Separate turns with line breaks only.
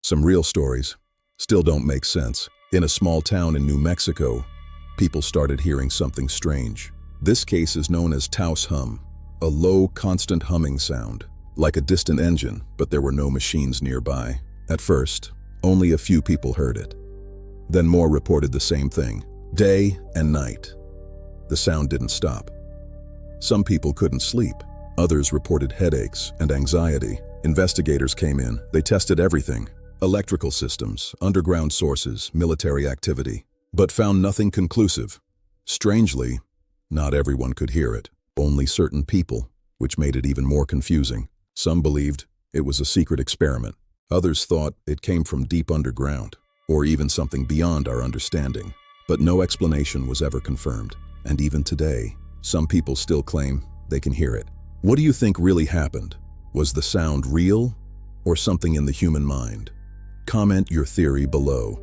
Some real stories still don't make sense. In a small town in New Mexico, people started hearing something strange. This case is known as Taos hum, a low, constant humming sound, like a distant engine, but there were no machines nearby. At first, only a few people heard it. Then more reported the same thing, day and night. The sound didn't stop. Some people couldn't sleep. Others reported headaches and anxiety. Investigators came in. They tested everything: electrical systems, underground sources, military activity, but found nothing conclusive. Strangely, not everyone could hear it. Only certain people, which made it even more confusing. Some believed it was a secret experiment. Others thought it came from deep underground, or even something beyond our understanding. But no explanation was ever confirmed. And even today, some people still claim they can hear it. What do you think really happened? Was the sound real, or something in the human mind? Comment your theory below.